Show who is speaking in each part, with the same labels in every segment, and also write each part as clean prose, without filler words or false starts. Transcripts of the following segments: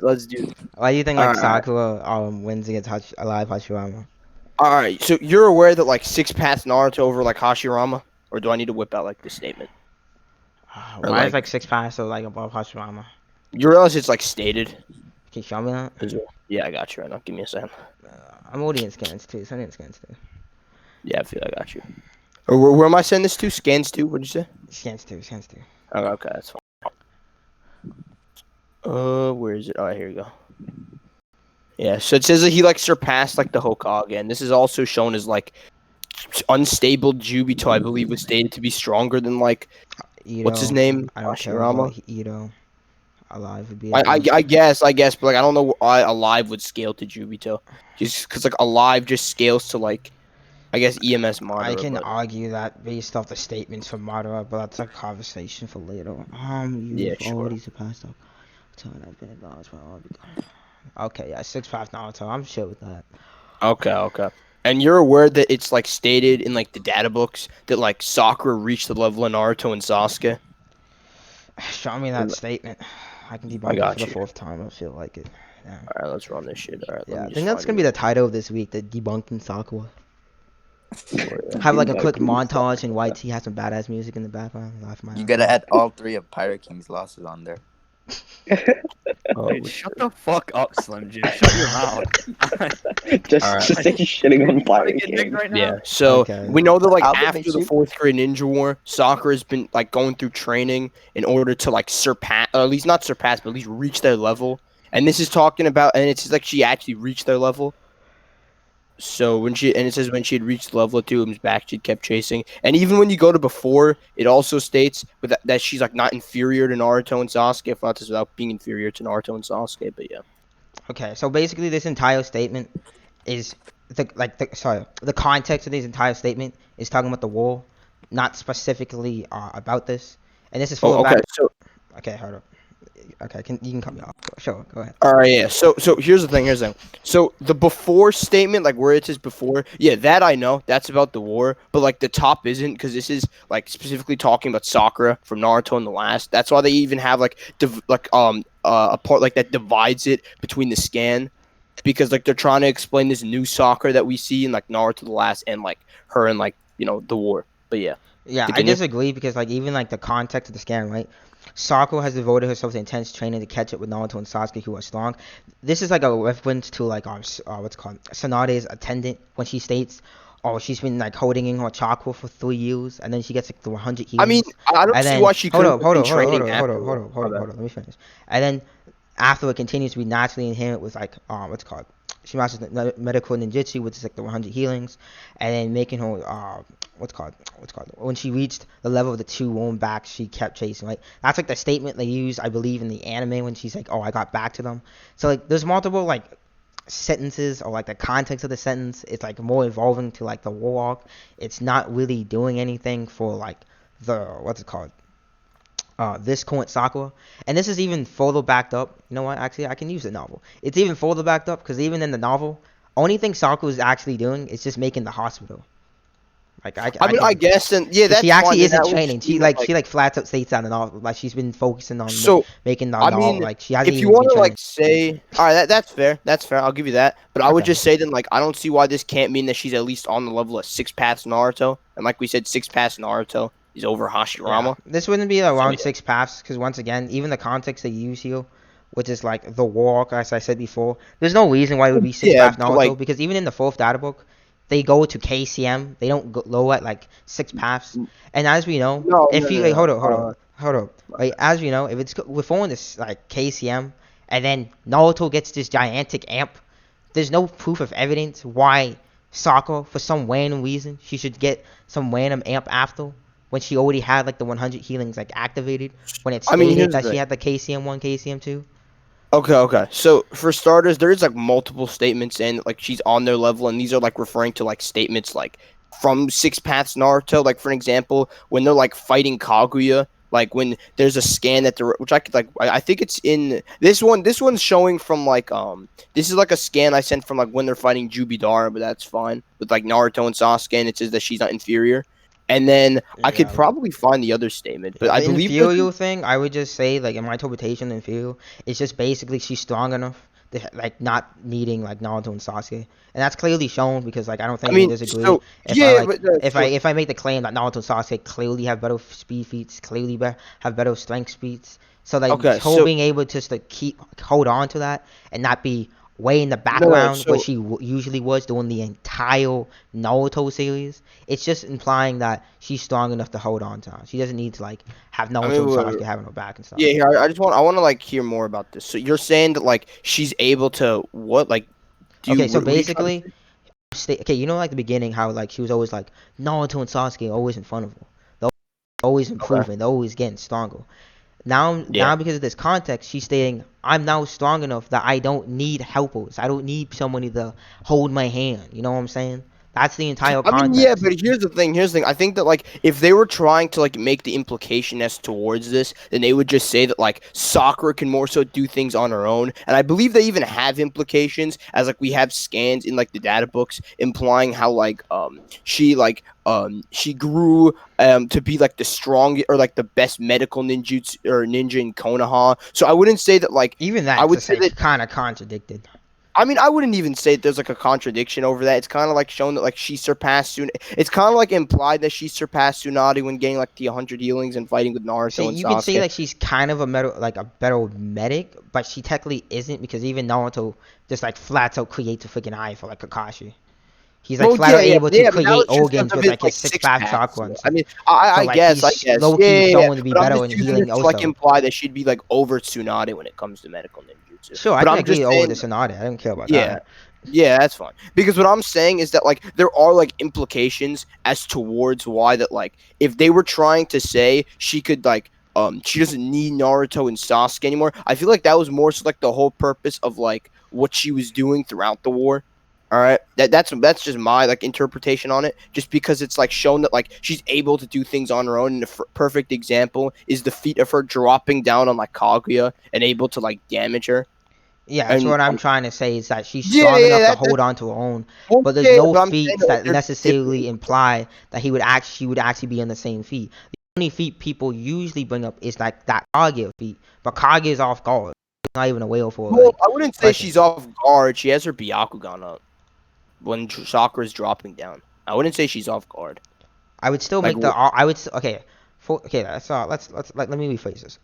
Speaker 1: Let's do.
Speaker 2: Why do you think
Speaker 1: All
Speaker 2: like
Speaker 1: right.
Speaker 2: Sakura wins against alive Hashirama?
Speaker 1: All right. So you're aware that like six paths Naruto over like Hashirama, or do I need to whip out like this statement? Or
Speaker 2: Why is like
Speaker 1: like
Speaker 2: six pass so like above Hashirama?
Speaker 1: you realize it's like stated?
Speaker 2: Can you show me that?
Speaker 1: Yeah, I got you right now. Give me a second.
Speaker 2: I'm audience scans too. So I need scans too.
Speaker 1: Yeah, I feel I got you. Or where am I sending this to? Scans to? What did you say?
Speaker 2: Scans too. Scans too.
Speaker 1: Oh, okay, that's fine. Where is it? Oh, here you go. Yeah, so it says that he like surpassed like the Hokage, and this is also shown as like unstable Jubito. I believe was stated to be stronger than like what's his
Speaker 2: Ito.
Speaker 1: name?
Speaker 2: I don't care
Speaker 1: Hashirama.
Speaker 2: about Ito. Alive would be
Speaker 1: I,
Speaker 2: at
Speaker 1: I,
Speaker 2: least.
Speaker 1: I guess, but like I don't know why Alive would scale to Jubito, just because like Alive just scales to like I guess EMS
Speaker 2: I
Speaker 1: Madara,
Speaker 2: can
Speaker 1: but
Speaker 2: argue that based off the statements from Madara, but that's a conversation for later.
Speaker 1: yeah,
Speaker 2: You've
Speaker 1: sure.
Speaker 2: already surpassed the time I've been acknowledged by all. Okay, yeah, six pass Naruto. I'm sure with that.
Speaker 1: Okay. And you're aware that it's like stated in like the data books that like Sakura reached the level of Naruto and Sasuke.
Speaker 2: Show me that statement. I can
Speaker 1: I
Speaker 2: debunk it for
Speaker 1: got
Speaker 2: the
Speaker 1: you.
Speaker 2: fourth time. I feel like it. Yeah.
Speaker 1: All right, let's run this shit. All right, let
Speaker 2: Yeah,
Speaker 1: me
Speaker 2: I
Speaker 1: just
Speaker 2: think that's
Speaker 1: find
Speaker 2: gonna be
Speaker 1: it.
Speaker 2: the title of this week, the debunking Sakura.
Speaker 1: Yeah.
Speaker 2: Have like a quick
Speaker 3: Debunking
Speaker 2: montage and
Speaker 3: Sakura.
Speaker 2: YT has some badass music in the background. Laugh my
Speaker 3: You
Speaker 2: ass
Speaker 3: gotta
Speaker 2: off.
Speaker 3: add all three of Pirate King's losses on there.
Speaker 1: Oh,
Speaker 4: Dude, shut the fuck up, Slim Jim. Shut your mouth.
Speaker 1: All right.
Speaker 4: Like,
Speaker 3: say shitting on
Speaker 4: you wanna
Speaker 3: Pirate
Speaker 4: get nicked
Speaker 3: King.
Speaker 4: right now?
Speaker 1: Yeah. So
Speaker 2: Okay.
Speaker 1: we know that like
Speaker 3: Albert
Speaker 1: after
Speaker 3: makes
Speaker 1: the
Speaker 3: you.
Speaker 1: fourth grade ninja war, Sakura's been like going through training in order to like surpass, or at least not surpass, but at least reach their level. And this is talking about, and it's like she actually reached their level. So it says when she had reached the level of two items back, she kept chasing. And even when you go to before, it also states that she's like not inferior to Naruto and Sasuke, if not just without being inferior to Naruto and Sasuke. But yeah.
Speaker 2: Okay, so basically this entire statement is the context of this entire statement is talking about the war, not specifically about this. And this is full
Speaker 1: Oh,
Speaker 2: of
Speaker 1: okay.
Speaker 2: back.
Speaker 1: So
Speaker 2: Okay, hold up. Okay, you can cut me off. Sure, go ahead.
Speaker 1: all right, yeah. So here's the thing. So the before statement, like where it says before, yeah, that I know. That's about the war. But like the top isn't, because this is like specifically talking about Sakura from Naruto and the last. That's why they even have like a part like that divides it between the scan, because like they're trying to explain this new Sakura that we see in like Naruto the last and like her and like the war. But yeah,
Speaker 2: Yeah, I
Speaker 1: continue.
Speaker 2: disagree because like even like the context of the scan, right? Sakura has devoted herself to intense training to catch up with Naruto and Sasuke, who are strong. This is like a reference to like what's it called Tsunade's attendant when she states, "Oh, she's been like holding in her chakra for 3 years, and then she gets like the 100
Speaker 1: I mean,
Speaker 2: healings,
Speaker 1: I don't
Speaker 2: and
Speaker 1: see
Speaker 2: then
Speaker 1: why she couldn't have been training afterward.
Speaker 2: Let me finish, and then after it continues to be naturally inherent with like what's it called." She masters the medical ninjutsu, which is like the 100 healings, and then making her what's called when she reached the level of the two womb back, she kept chasing. Right, that's like the statement they use, I believe, in the anime when she's like, "Oh, I got back to them." So like, there's multiple like sentences or like the context of the sentence. It's like more evolving to like the war arc. It's not really doing anything for like the what's it called this current Sakura. And this is even further backed up. You know what? Actually, I can use the novel. It's even further backed up because even in the novel, only thing Sakura is actually doing is just making the hospital. Like
Speaker 1: I
Speaker 2: I
Speaker 1: mean, I
Speaker 2: can.
Speaker 1: guess then yeah,
Speaker 2: She
Speaker 1: that's fine.
Speaker 2: actually
Speaker 1: Then
Speaker 2: isn't
Speaker 1: that would
Speaker 2: training.
Speaker 1: just mean that like
Speaker 2: She like flat out states that in the novel. Like she's been focusing on
Speaker 1: so.
Speaker 2: making the
Speaker 1: I
Speaker 2: novel.
Speaker 1: mean,
Speaker 2: Like she hasn't
Speaker 1: if you
Speaker 2: even been
Speaker 1: want to like
Speaker 2: training.
Speaker 1: say, all right, that's fair. That's fair. I'll give you that. But I would
Speaker 2: Okay.
Speaker 1: just say then, like, I don't see why this can't mean that she's at least on the level of six paths Naruto. And like we said, six paths Naruto is over
Speaker 2: Yeah,
Speaker 1: Hashirama.
Speaker 2: this wouldn't be
Speaker 1: So
Speaker 2: around
Speaker 1: yeah,
Speaker 2: six paths because once again, even the context they use here, which is like the walk, as I said before, there's no reason why it would be six
Speaker 1: yeah,
Speaker 2: paths
Speaker 1: but like,
Speaker 2: Naruto because even in the fourth data book, they go to KCM. They don't go low at like six paths. And as we know, if you wait,
Speaker 1: no.
Speaker 2: hold up, wait, as we know, if it's we're following this like KCM, and then Naruto gets this gigantic amp, there's no proof of evidence why Sakura, for some random reason, she should get some random amp after when she already had like the 100 healings like activated when it
Speaker 1: I mean,
Speaker 2: stated
Speaker 1: here's
Speaker 2: that
Speaker 1: the
Speaker 2: she
Speaker 1: thing.
Speaker 2: had the KCM1, KCM2.
Speaker 1: Okay. So for starters, there is like multiple statements, and like she's on their level, and these are like referring to like statements like from Six Paths Naruto. Like for an example, when they're like fighting Kaguya, like when there's a scan that they're, which I could like, I think it's in this one. This one's showing from like this is like a scan I sent from like when they're fighting Jubidara, but that's fine with like Naruto and Sasuke, and it says that she's not inferior. And then I could
Speaker 2: Yeah.
Speaker 1: probably find the other statement, but I
Speaker 2: The
Speaker 1: believe this
Speaker 2: inferior
Speaker 1: is,
Speaker 2: thing, I would just say, like in my interpretation, inferior, it's just basically she's strong enough to like not needing like Naruto and Sasuke, and that's clearly shown because like I don't think
Speaker 1: I
Speaker 2: you can
Speaker 1: mean,
Speaker 2: disagree.
Speaker 1: so
Speaker 2: If I
Speaker 1: yeah,
Speaker 2: like
Speaker 1: but sure.
Speaker 2: if I make the claim that Naruto and Sasuke clearly have better speed feats, clearly have better strength speeds, so like
Speaker 1: Okay,
Speaker 2: her
Speaker 1: so
Speaker 2: being able to just like, keep hold on to that and not be way in the
Speaker 1: no,
Speaker 2: background what
Speaker 1: so
Speaker 2: she usually was doing the entire Naruto series, it's just implying that she's strong enough to hold on to her. She doesn't need to like have
Speaker 1: I
Speaker 2: Naruto
Speaker 1: mean,
Speaker 2: and Sasuke having her back and stuff.
Speaker 1: yeah, here I want to like hear more about this. So you're saying that like she's able to what? Like, do you
Speaker 2: Okay, so
Speaker 1: what are you trying to
Speaker 2: basically,
Speaker 1: say?
Speaker 2: okay, you know like the beginning how like she was always like Naruto and Sasuke are always in front of her. They're always
Speaker 1: Okay,
Speaker 2: improving. They're always getting stronger. Now,
Speaker 1: yeah.
Speaker 2: because of this context, she's stating, I'm now strong enough that I don't need helpers. I don't need somebody to hold my hand. You know what I'm saying? That's the entire
Speaker 1: I mean, yeah,
Speaker 2: context.
Speaker 1: but here's the thing. Here's the thing. I think that like if they were trying to like make the implication as towards this, then they would just say that like Sakura can more so do things on her own. And I believe they even have implications as like we have scans in like the data books implying how like she grew to be like the strong or like the best medical ninjutsu or ninja in Konoha. So I wouldn't say that like
Speaker 2: Even
Speaker 1: I
Speaker 2: that's
Speaker 1: would
Speaker 2: just
Speaker 1: say
Speaker 2: like
Speaker 1: that
Speaker 2: kind of contradicted.
Speaker 1: I mean, I wouldn't even say there's like a contradiction over that. It's kind of like shown that like she surpassed It's kind of like implied that she surpassed Tsunade when getting like the 100 healings and fighting with
Speaker 2: See,
Speaker 1: Naruto and
Speaker 2: you could say
Speaker 1: Sasuke.
Speaker 2: like she's kind of a like a better medic, but she technically isn't because even Naruto just like flat out creates a freaking eye for like Kakashi. He's like
Speaker 1: Well,
Speaker 2: flat
Speaker 1: yeah,
Speaker 2: out
Speaker 1: yeah,
Speaker 2: able to
Speaker 1: yeah, but that
Speaker 2: create
Speaker 1: was just because
Speaker 2: organs
Speaker 1: of
Speaker 2: with
Speaker 1: his
Speaker 2: like his
Speaker 1: like
Speaker 2: six
Speaker 1: six
Speaker 2: pack
Speaker 1: pack.
Speaker 2: chakra
Speaker 1: So,
Speaker 2: and
Speaker 1: I
Speaker 2: stuff.
Speaker 1: mean,
Speaker 2: So
Speaker 1: I
Speaker 2: like
Speaker 1: guess,
Speaker 2: low
Speaker 1: yeah,
Speaker 2: key
Speaker 1: yeah, yeah.
Speaker 2: shown to be
Speaker 1: But I'm
Speaker 2: better
Speaker 1: just
Speaker 2: in
Speaker 1: using
Speaker 2: healing
Speaker 1: this to like
Speaker 2: also.
Speaker 1: imply that she'd be like over Tsunade when it comes to medical ninjutsu.
Speaker 2: Sure, I
Speaker 1: But
Speaker 2: can
Speaker 1: I'm just
Speaker 2: agree over
Speaker 1: saying,
Speaker 2: the Sonata. I don't care about
Speaker 1: yeah.
Speaker 2: that.
Speaker 1: Yeah, that's fine. Because what I'm saying is that like there are like implications as towards why that like if they were trying to say she could like she doesn't need Naruto and Sasuke anymore, I feel like that was more so like the whole purpose of like what she was doing throughout the war. All right. That's just my like interpretation on it. Just because it's like shown that like she's able to do things on her own. And the perfect example is the feat of her dropping down on like Kaguya and able to like damage her.
Speaker 2: Yeah, that's
Speaker 1: And
Speaker 2: what I'm trying to say is that she's
Speaker 1: yeah,
Speaker 2: strong
Speaker 1: yeah,
Speaker 2: enough to
Speaker 1: that
Speaker 2: hold on to her own,
Speaker 1: well,
Speaker 2: but there's
Speaker 1: yeah,
Speaker 2: no
Speaker 1: but I'm saying
Speaker 2: feats
Speaker 1: that like
Speaker 2: that
Speaker 1: there's different.
Speaker 2: necessarily imply that she would actually be on the same feat. The only feat people usually bring up is like that Kaguya feat, but Kaguya is off guard. He's not even aware for
Speaker 1: Well,
Speaker 2: like
Speaker 1: I wouldn't say she's
Speaker 2: presence.
Speaker 1: off guard. She has her Byakugan up when Sakura's dropping down. I wouldn't say she's off guard.
Speaker 2: I would still
Speaker 1: Like,
Speaker 2: make the I would okay. Okay, let's let me rephrase this.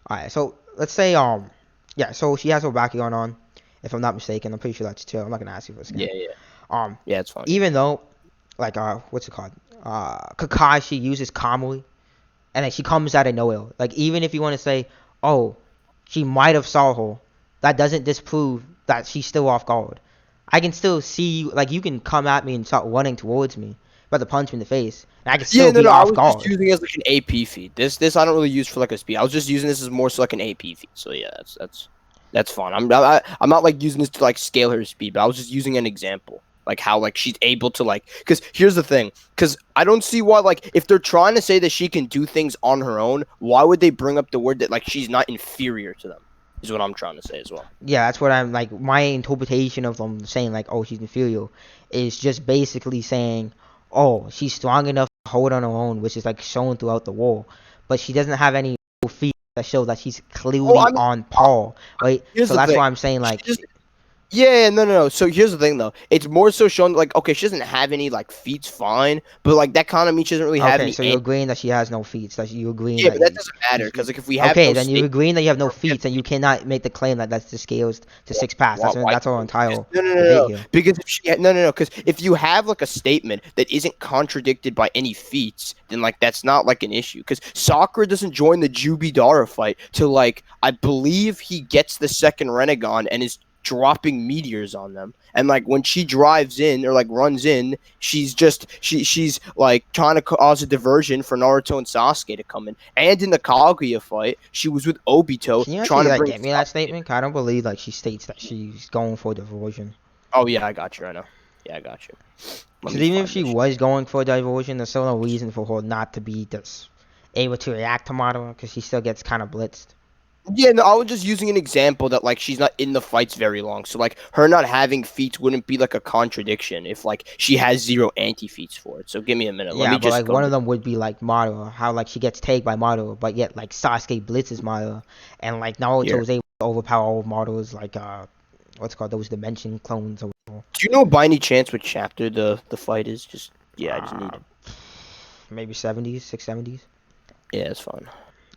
Speaker 2: All right, so let's say yeah, so she has her Bakugan on, if I'm not mistaken. I'm pretty sure that's chill. I'm not gonna ask you for a
Speaker 1: yeah,
Speaker 2: scan.
Speaker 1: yeah,
Speaker 2: Um,
Speaker 1: yeah, it's fine.
Speaker 2: even though like what's it called? Kakashi uses Kamui, and like she comes out of nowhere. Like even if you want to say, oh, she might have saw her, that doesn't disprove that she's still off guard. I can still see you. Like you can come at me and start running towards me, about to punch me in the face, and I can
Speaker 1: Yeah,
Speaker 2: still
Speaker 1: no,
Speaker 2: be
Speaker 1: no. I
Speaker 2: off
Speaker 1: was just
Speaker 2: guard.
Speaker 1: using it as like an AP feed. This I don't really use for like a speed. I was just using this as more so like an AP feed. So yeah, that's fine. I'm not like using this to like scale her speed, but I was just using an example. Like how like she's able to like because here's the thing because I don't see why like if they're trying to say that she can do things on her own, why would they bring up the word that like she's not inferior to them is what I'm trying to say as well.
Speaker 2: Yeah, that's what I'm like. My interpretation of them saying like, oh, she's inferior, is just basically saying, oh, she's strong enough to hold on her own, which is like shown throughout the war, but she doesn't have any feat that show that she's
Speaker 1: Oh,
Speaker 2: clearly
Speaker 1: I mean,
Speaker 2: on par, right?
Speaker 1: here's
Speaker 2: So
Speaker 1: the
Speaker 2: that's
Speaker 1: thing.
Speaker 2: why I'm saying
Speaker 1: She
Speaker 2: like,
Speaker 1: just Yeah, no, no, no. So here's the thing, though. It's more so shown like, okay, she doesn't have any like feats, fine, but like that kind of means she doesn't really have
Speaker 2: okay,
Speaker 1: any.
Speaker 2: so you're agreeing that she has no feats. That you agreeing
Speaker 1: Yeah,
Speaker 2: that
Speaker 1: but that doesn't matter because like if we have
Speaker 2: okay,
Speaker 1: no
Speaker 2: then you're
Speaker 1: state,
Speaker 2: agreeing that you have no feats, and you cannot make the claim that that's the scales to six pass.
Speaker 1: why
Speaker 2: That's our
Speaker 1: can't we just
Speaker 2: entire
Speaker 1: no, no, no,
Speaker 2: debate
Speaker 1: no?
Speaker 2: here.
Speaker 1: Because if she no, no, no. Because if you have like a statement that isn't contradicted by any feats, then like that's not like an issue. Because Sakura doesn't join the Jubidara fight till like I believe he gets the second Renegon and is dropping meteors on them. And like when she drives in or like runs in, she's like trying to cause a diversion for Naruto and Sasuke to come in. And in the Kaguya fight, she was with Obito
Speaker 2: Can you
Speaker 1: trying
Speaker 2: actually
Speaker 1: to
Speaker 2: like
Speaker 1: bring
Speaker 2: get me that
Speaker 1: Sasuke.
Speaker 2: statement? 'Cause I don't believe like she states that she's going for diversion.
Speaker 1: Oh yeah, I got you right now. Yeah, I got you. Let
Speaker 2: Because
Speaker 1: me
Speaker 2: even if
Speaker 1: find
Speaker 2: she
Speaker 1: this.
Speaker 2: was going for diversion, there's still no reason for her not to be this able to react to Madara because she still gets kind of blitzed.
Speaker 1: Yeah, no, I was just using an example that like she's not in the fights very long, so like her not having feats wouldn't be like a contradiction if like she has zero anti feats for it. So give me a minute. Let
Speaker 2: Yeah,
Speaker 1: me
Speaker 2: but
Speaker 1: just
Speaker 2: like
Speaker 1: go.
Speaker 2: one of them would be like Madara, how like she gets tagged by Madara, but yet like Sasuke blitzes Madara, and like
Speaker 1: Here.
Speaker 2: Naruto is able to overpower all of Madara's like what's it called those dimension clones or
Speaker 1: Do you know by any chance what chapter the fight is? Just yeah, I just need
Speaker 2: uh
Speaker 1: it.
Speaker 2: maybe 70s, 670s.
Speaker 1: Yeah, it's fine.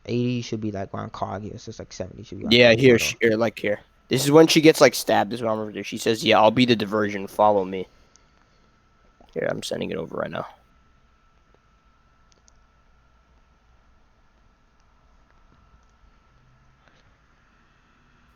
Speaker 2: 80 should be like around Kaguya, so it's like 70 should be like
Speaker 1: Yeah,
Speaker 2: around
Speaker 1: here,
Speaker 2: Madara.
Speaker 1: here, like here. This is when she gets like stabbed. This is what I'm over there. She says, "Yeah, I'll be the diversion. Follow me." Here, I'm sending it over right now.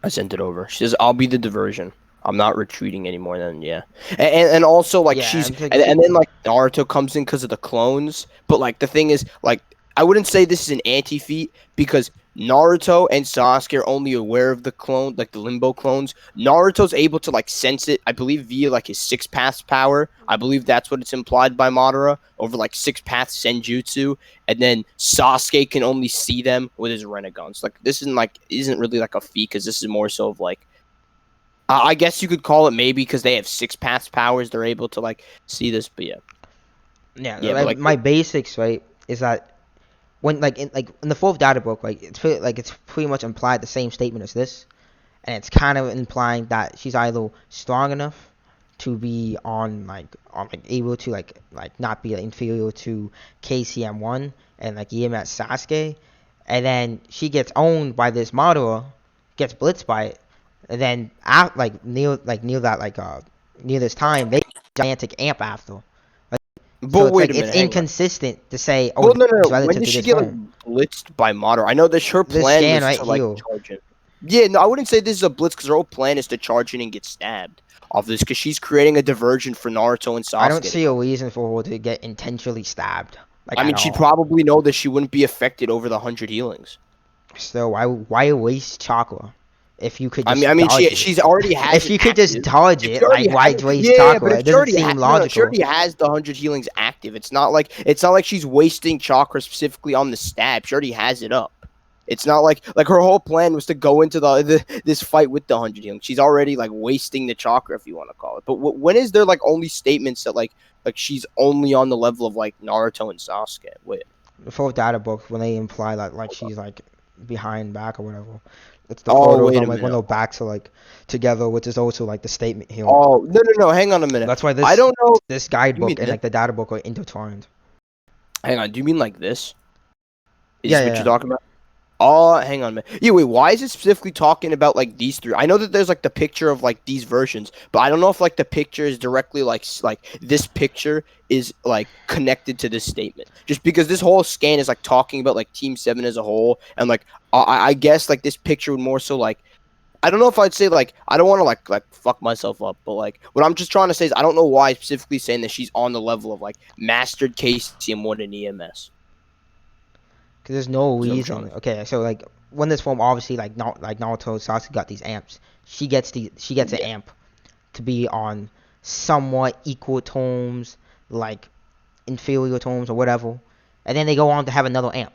Speaker 1: I sent it over. She says, "I'll be the diversion. I'm not retreating anymore." Then yeah, and also like
Speaker 2: Yeah,
Speaker 1: she's
Speaker 2: I'm like,
Speaker 1: and then like Naruto comes in because of the clones. But like the thing is, like I wouldn't say this is an anti feat because Naruto and Sasuke are only aware of the clone, like the Limbo clones. Naruto's able to like sense it, I believe, via like his six paths power. I believe that's what it's implied by Madara over like six paths senjutsu, and then Sasuke can only see them with his Renegons. Like this isn't really like a feat because this is more so of like I guess you could call it maybe because they have six paths powers. They're able to like see this, but
Speaker 2: yeah,
Speaker 1: yeah, but
Speaker 2: like
Speaker 1: like
Speaker 2: my basics, right, is that when like in the fourth data book, like it's pretty much implied the same statement as this, and it's kind of implying that she's either strong enough to be on like able to like not be inferior to KCM1 and like EMS Sasuke, and then she gets owned by this Madara, gets blitzed by it, and then near that near this time they gigantic amp after. So
Speaker 1: but
Speaker 2: it's
Speaker 1: wait
Speaker 2: like
Speaker 1: a
Speaker 2: it's
Speaker 1: minute, hang on.
Speaker 2: inconsistent to say, oh,
Speaker 1: Well,
Speaker 2: this
Speaker 1: no.
Speaker 2: is
Speaker 1: When
Speaker 2: relative
Speaker 1: did
Speaker 2: to
Speaker 1: she
Speaker 2: this
Speaker 1: get like
Speaker 2: form.
Speaker 1: blitzed by Madara? I know that her
Speaker 2: This
Speaker 1: plan
Speaker 2: scan
Speaker 1: was
Speaker 2: right
Speaker 1: to like
Speaker 2: here.
Speaker 1: charge in. Yeah, no, I wouldn't say this is a blitz because her whole plan is to charge in and get stabbed off this because she's creating a diversion for Naruto and
Speaker 2: I don't
Speaker 1: Sasuke to
Speaker 2: see a
Speaker 1: come.
Speaker 2: reason for her to get intentionally stabbed, like
Speaker 1: I
Speaker 2: at
Speaker 1: mean, she'd
Speaker 2: all.
Speaker 1: probably know that she wouldn't be affected over the 100 healings.
Speaker 2: So why waste chakra if you could
Speaker 1: I
Speaker 2: just
Speaker 1: mean,
Speaker 2: dodge it?
Speaker 1: she's already has
Speaker 2: If
Speaker 1: it
Speaker 2: you could just
Speaker 1: active.
Speaker 2: dodge
Speaker 1: If
Speaker 2: it,
Speaker 1: she already
Speaker 2: like
Speaker 1: has
Speaker 2: why
Speaker 1: it,
Speaker 2: waste
Speaker 1: yeah, but
Speaker 2: chakra?
Speaker 1: if
Speaker 2: It
Speaker 1: she
Speaker 2: doesn't
Speaker 1: already
Speaker 2: seem
Speaker 1: no, no, she
Speaker 2: logical.
Speaker 1: already has the 100 healings active. It's not like she's wasting chakra specifically on the stab. She already has it up. It's not like her whole plan was to go into this fight with the 100 healings. She's already like wasting the chakra, if you want to call it. But when is there like only statements that like she's only on the level of like Naruto and Sasuke? Wait,
Speaker 2: The fourth data book when they imply that like
Speaker 1: hold on.
Speaker 2: she's like behind back or whatever. It's the
Speaker 1: Oh,
Speaker 2: photos
Speaker 1: wait
Speaker 2: on
Speaker 1: a
Speaker 2: like when
Speaker 1: minute.
Speaker 2: their backs are like together, which is also like the statement here.
Speaker 1: Oh, no. Hang on a minute.
Speaker 2: That's why
Speaker 1: I don't know.
Speaker 2: this
Speaker 1: You mean
Speaker 2: guidebook and
Speaker 1: this?
Speaker 2: like the data book are intertwined.
Speaker 1: Hang on. Do you mean like this? Is
Speaker 2: Yeah,
Speaker 1: this
Speaker 2: yeah,
Speaker 1: what you're
Speaker 2: yeah.
Speaker 1: talking about? Oh, hang on, man. Yeah, wait. Why is it specifically talking about like these three? I know that there's like the picture of like these versions, but I don't know if like the picture is directly like this picture is like connected to this statement. Just because this whole scan is like talking about like Team Seven as a whole, and like I guess like this picture would more so like I don't know if I'd say like I don't want to like fuck myself up, but like what I'm just trying to say is I don't know why specifically saying that she's on the level of like mastered KCM1 and EMS.
Speaker 2: Because there's no
Speaker 1: Is what I'm trying
Speaker 2: reason.
Speaker 1: to.
Speaker 2: Okay, so like when this form obviously like Naruto Sasuke got these amps. She gets an
Speaker 1: Yeah.
Speaker 2: amp to be on somewhat equal tomes, like inferior tomes or whatever, and then they go on to have another amp.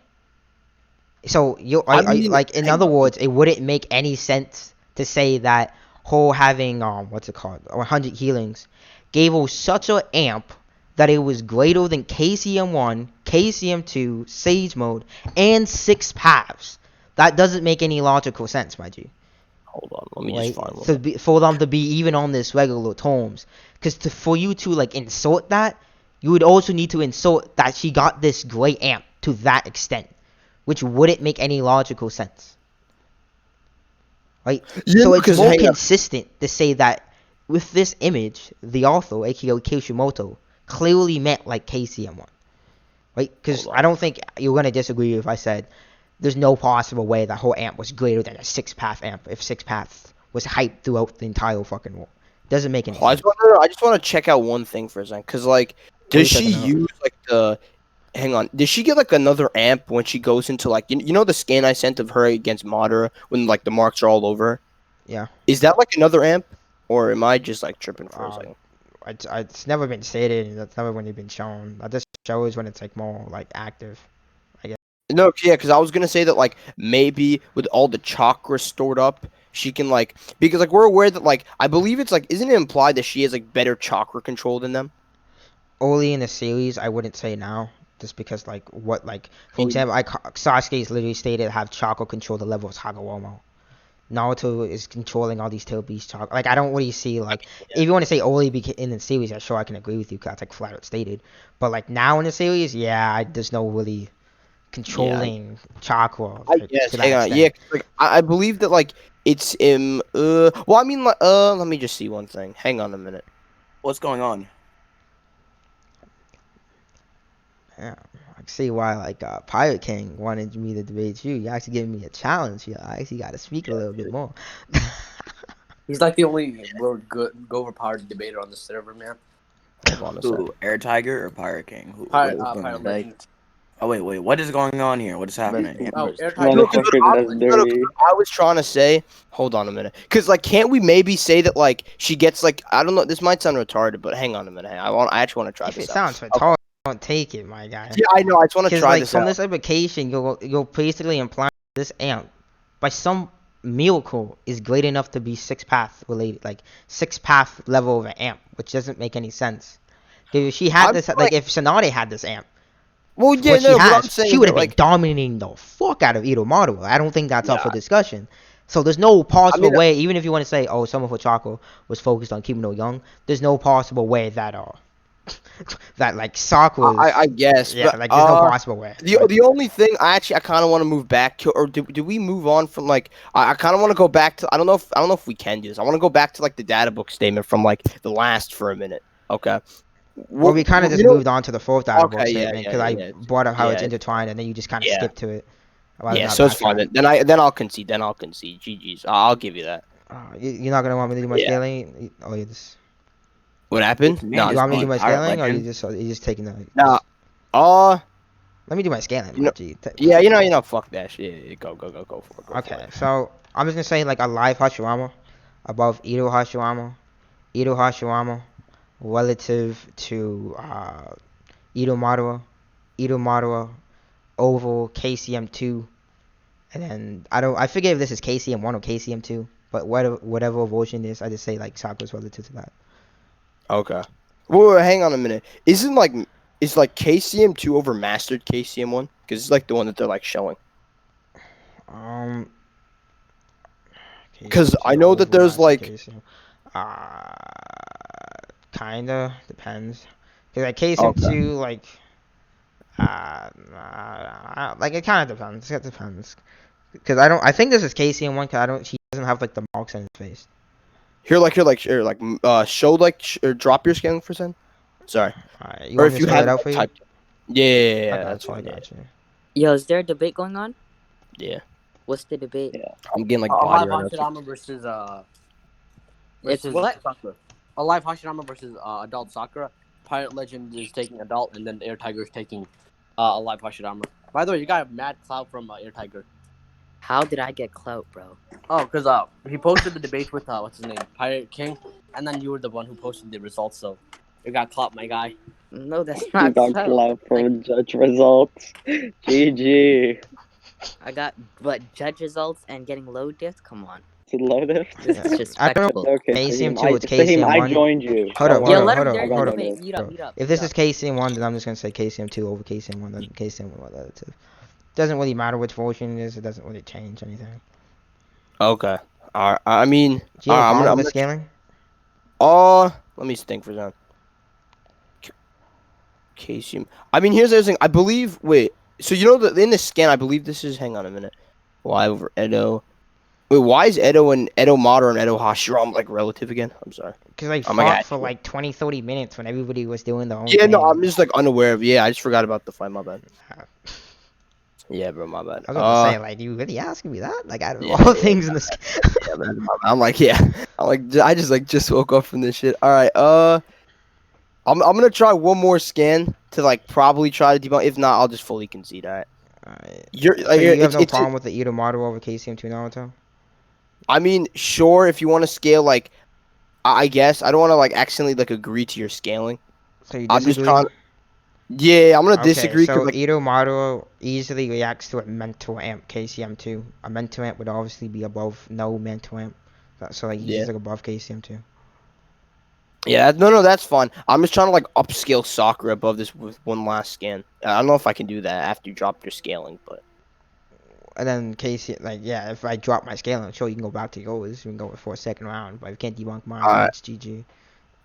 Speaker 2: So
Speaker 1: I mean,
Speaker 2: like in
Speaker 1: hang
Speaker 2: other
Speaker 1: on.
Speaker 2: words, it wouldn't make any sense to say that her having what's it called 100 healings gave her such an amp that it was greater than KCM1, KCM2, Sage Mode, and six paths. That doesn't make any logical sense, my G.
Speaker 1: Hold on, let me just
Speaker 2: Right?
Speaker 1: find one.
Speaker 2: For them to be even on this regular tomes, because for you to like insert that, you would also need to insert that she got this great amp to that extent, which wouldn't make any logical sense. Right?
Speaker 1: Yeah,
Speaker 2: So it's
Speaker 1: because
Speaker 2: more
Speaker 1: hang on.
Speaker 2: consistent to say that with this image, the author, aka Kishimoto, clearly meant like KCM1. Right? Because
Speaker 1: Hold
Speaker 2: I
Speaker 1: on.
Speaker 2: don't think you're going to disagree if I said there's no possible way that whole amp was greater than a six path amp if six paths was hyped throughout the entire fucking war. Doesn't make any
Speaker 1: Oh,
Speaker 2: sense.
Speaker 1: I just want to check out one thing for a second, because like,
Speaker 2: What are
Speaker 1: does
Speaker 2: you
Speaker 1: she
Speaker 2: checking out?
Speaker 1: use like the? Hang on, does she get like another amp when she goes into like you know the scan I sent of her against Madara when like the marks are all over her?
Speaker 2: Yeah.
Speaker 1: Is that like another amp, or am I just like tripping for a
Speaker 2: Uh,
Speaker 1: second?
Speaker 2: it's never been stated. And that's never really been shown. That just shows when it's like more like active.
Speaker 1: No, yeah, because I was gonna say that like maybe with all the chakra stored up, she can like because like we're aware that like I believe it's like isn't it implied that she has like better chakra control than them?
Speaker 2: Early in the series, I wouldn't say now, just because like what like for
Speaker 1: Mm.
Speaker 2: example, Sasuke is literally stated to have chakra control the level of Hagawamo. Naruto is controlling all these tail beast chakra. Like I don't really see like if you want to say early in the series, yeah, sure I can agree with you because that's like flat out stated. But like now in the series, yeah, there's no really
Speaker 1: Yeah,
Speaker 2: controlling chakra
Speaker 1: I
Speaker 2: like,
Speaker 1: guess.
Speaker 2: to
Speaker 1: Hang
Speaker 2: that
Speaker 1: on, yeah,
Speaker 2: extent.
Speaker 1: 'cause, like I believe that like it's well I mean like let me just see one thing. Hang on a minute. What's going on?
Speaker 2: Yeah, I can see why like Pirate King wanted me to debate you. You actually giving me a challenge here. I actually got to speak a little bit more.
Speaker 5: He's like the only world good overpowered debater on the server, man.
Speaker 1: Hold on a second.
Speaker 4: Who? Air Tiger or Pirate King? Who?
Speaker 5: Pirate,
Speaker 4: What's going
Speaker 5: Pirate
Speaker 4: on?
Speaker 3: Like,
Speaker 5: Legend.
Speaker 4: Oh wait. What is going on here? What is happening?
Speaker 3: Best,
Speaker 5: Oh,
Speaker 3: best
Speaker 5: Air Tiger
Speaker 1: No, 'cause what
Speaker 3: motherfucking
Speaker 1: I, no, no, 'cause
Speaker 3: legendary.
Speaker 1: what I was trying to say, hold on a minute, because like, can't we maybe say that like she gets like I don't know, this might sound retarded, but hang on a minute, I actually want to try
Speaker 2: If it
Speaker 1: this out.
Speaker 2: sounds
Speaker 1: Okay.
Speaker 2: retarded, don't take it, my guy.
Speaker 1: Yeah, I know, I just want to
Speaker 2: Because
Speaker 1: try
Speaker 2: like
Speaker 1: this
Speaker 2: from
Speaker 1: out.
Speaker 2: this implication, you're basically implying this amp by some miracle is great enough to be six path related, like six path level of an amp, which doesn't make any sense. If she had
Speaker 1: I'm
Speaker 2: this,
Speaker 1: like,
Speaker 2: like if Tsunade had this amp,
Speaker 1: well, yeah,
Speaker 2: what she
Speaker 1: no, but I'm
Speaker 2: has,
Speaker 1: saying
Speaker 2: she
Speaker 1: is
Speaker 2: would
Speaker 1: that
Speaker 2: have been
Speaker 1: like,
Speaker 2: dominating the fuck out of Itomaru. I don't think that's up
Speaker 1: yeah,
Speaker 2: for discussion. So there's no
Speaker 1: I
Speaker 2: possible
Speaker 1: mean,
Speaker 2: way, even if you want to say, oh, some of her chakra was focused on keeping her young, there's no possible way that that like Sakura's,
Speaker 1: I guess,
Speaker 2: yeah,
Speaker 1: but
Speaker 2: like there's no possible way.
Speaker 1: the only thing I kind of want to move back to, or do we move on from like I kind of want to go back to I don't know if we can do this. I want to go back to like the data book statement from like the last for a minute. Okay.
Speaker 2: Well, we kind of just
Speaker 1: You know,
Speaker 2: moved on to the fourth data book
Speaker 1: okay,
Speaker 2: statement because I
Speaker 1: yeah,
Speaker 2: brought up how it's
Speaker 1: yeah,
Speaker 2: intertwined, and then you just kind of
Speaker 1: yeah.
Speaker 2: skipped to it. Rather
Speaker 1: Yeah,
Speaker 2: not
Speaker 1: so it's fine.
Speaker 2: backtrack.
Speaker 1: Then I'll concede. Then I'll concede. GG's. I'll give you that.
Speaker 2: You're not gonna want me to do my
Speaker 1: Yeah.
Speaker 2: scaling? Oh, you just
Speaker 1: What
Speaker 4: This
Speaker 1: happened?
Speaker 4: man
Speaker 1: No,
Speaker 2: you
Speaker 1: it's
Speaker 4: just
Speaker 2: want me to do
Speaker 1: fine.
Speaker 4: beat
Speaker 2: my
Speaker 4: Pirate
Speaker 2: scaling, or
Speaker 4: Legend.
Speaker 2: you just taking the?
Speaker 1: No.
Speaker 2: Let me do my scaling,
Speaker 1: You
Speaker 2: my
Speaker 1: know,
Speaker 2: G.
Speaker 1: yeah, you know, fuck that shit. Yeah, go for it, go for
Speaker 2: Okay,
Speaker 1: it.
Speaker 2: so I'm just gonna say like a live Hashirama above Ito Hashirama, Ito Hashirama relative to Ito Madara, Oval, KCM2, and then I forget if this is KCM1 or KCM2, but whatever version it is, I just say like Sakura's relative to that.
Speaker 1: Okay. Wait, hang on a minute. Isn't like is like KCM2 over mastered KCM1? Because it's like the one that they're like showing.
Speaker 2: Um,
Speaker 1: Because I
Speaker 2: KCM2
Speaker 1: know that
Speaker 2: over
Speaker 1: there's
Speaker 2: Master
Speaker 1: like
Speaker 2: KCM. Kinda depends. Cause like
Speaker 1: okay.
Speaker 2: KCM2 like like it kind of depends. It depends. Cause I think this is KCM1. Cause I don't. He doesn't have like the marks on his face.
Speaker 1: Show or drop your scaling for a second. Sorry.
Speaker 2: You
Speaker 1: Or
Speaker 2: want me
Speaker 1: if
Speaker 2: to
Speaker 1: you
Speaker 2: spell
Speaker 1: have
Speaker 2: it
Speaker 1: it
Speaker 2: out
Speaker 1: like
Speaker 2: for you?
Speaker 1: typed.
Speaker 2: I
Speaker 1: Yeah, that's
Speaker 2: got you. I
Speaker 1: fine. Yeah,
Speaker 2: got you.
Speaker 6: Yo, is there a debate going on?
Speaker 1: yeah.
Speaker 6: What's the debate?
Speaker 3: Yeah.
Speaker 1: I'm getting like
Speaker 5: A
Speaker 1: body
Speaker 5: live
Speaker 1: right now. Too.
Speaker 5: Hashirama versus
Speaker 6: It's what?
Speaker 5: Sakura. A live Hashirama versus adult Sakura. Pirate Legend is taking adult, and then Air Tiger is taking a live Hashirama. By the way, you got a mad clout from Air Tiger.
Speaker 6: How did I get clout, bro?
Speaker 5: Oh, because he posted the debate with what's his name, Pirate King, and then you were the one who posted the results, so you got clout, my guy.
Speaker 6: No, that's
Speaker 3: You
Speaker 6: not
Speaker 3: got
Speaker 6: clout.
Speaker 3: clout
Speaker 6: Like
Speaker 3: from judge results. GG.
Speaker 6: I got but judge results and getting low diff. Come on,
Speaker 3: To Lotus.
Speaker 6: this
Speaker 2: Yeah.
Speaker 6: is
Speaker 2: I don't
Speaker 3: It's
Speaker 6: disrespectful.
Speaker 3: okay, Saheem.
Speaker 2: KCM2 is
Speaker 3: Saheem, I
Speaker 2: KCM1.
Speaker 3: joined you.
Speaker 2: Hold
Speaker 3: Don't
Speaker 2: up,
Speaker 6: Yo,
Speaker 2: hold
Speaker 3: worry.
Speaker 2: up,
Speaker 6: let him
Speaker 2: hold up,
Speaker 3: I
Speaker 6: during the
Speaker 3: got
Speaker 2: hold
Speaker 3: no
Speaker 2: up.
Speaker 6: debate.
Speaker 3: news.
Speaker 6: Mute up, mute up.
Speaker 2: If
Speaker 6: Mute
Speaker 2: this
Speaker 6: up.
Speaker 2: is KCM1, then I'm just gonna say KCM2 over KCM1, then KCM1 relative. Doesn't really matter which version it is. It doesn't really change anything.
Speaker 1: Okay. All right. I mean,
Speaker 2: Do you have a
Speaker 1: I'm
Speaker 2: problem
Speaker 1: gonna.
Speaker 2: with the scaling?
Speaker 1: Let me think for a second. KCM. I mean, here's the other thing. I believe. Wait. So you know that in the scan, I believe this is. Hang on a minute. Why over Edo? Wait, why is Edo Mater and Edo Hashirama like relative again? I'm sorry.
Speaker 2: Because I
Speaker 1: I'm like,
Speaker 2: fought for like 20, 30 minutes when everybody was doing their own
Speaker 1: yeah, no,
Speaker 2: thing.
Speaker 1: I'm just like unaware of. Yeah, I just forgot about the fight. My bad.
Speaker 2: Uh,
Speaker 1: Yeah, bro, my bad.
Speaker 2: I was about to say, like, you really asking me that? Like, out of
Speaker 1: Yeah,
Speaker 2: all things in this.
Speaker 1: yeah, man, I'm like, yeah. I'm like, I just woke up from this shit. All right, I'm gonna try one more scan to like probably try to debunk. If not, I'll just fully concede. All right.
Speaker 2: Alright.
Speaker 1: You're
Speaker 2: So you have no
Speaker 1: it's
Speaker 2: problem with the Ito model over KCM2 Naruto?
Speaker 1: I mean, sure, if you want to scale like I guess I don't want to like accidentally like agree to your scaling.
Speaker 2: So you
Speaker 1: I'm just
Speaker 2: disagree?
Speaker 1: trying. Yeah, I'm gonna
Speaker 2: Okay,
Speaker 1: disagree because
Speaker 2: so
Speaker 1: like
Speaker 2: Edo Maru easily reacts to a mental amp KCM2. A mental amp would obviously be above no mental amp. So like he's
Speaker 1: yeah.
Speaker 2: just like above KCM2.
Speaker 1: Yeah, no, that's fine. I'm just trying to like upscale Sakura above this with one last scan. I don't know if I can do that after you drop your scaling, but
Speaker 2: And then KC, like, yeah, if I drop my scaling, sure, you can go back to yours. You can go for a second round. But if you can't debunk mine, then it's GG.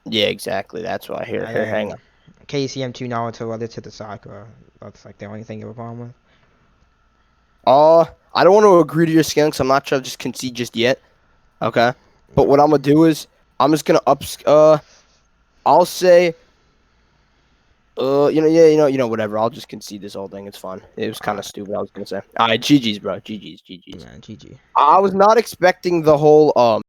Speaker 1: yeah, exactly. That's why. Here,
Speaker 2: And
Speaker 1: hang on.
Speaker 2: then KCM2 Naruto other to the Sakura. That's like the only thing you have a problem with.
Speaker 1: I don't want to agree to your scaling, so I'm not trying to just concede just yet. Okay, but what I'm gonna do is I'm just gonna I'll say, whatever. I'll just concede this whole thing. It's fine. It was kind of
Speaker 2: Alright,
Speaker 1: stupid. I was gonna say. All right, GG's, bro. GG's.
Speaker 2: man, GG.
Speaker 1: I was not expecting the whole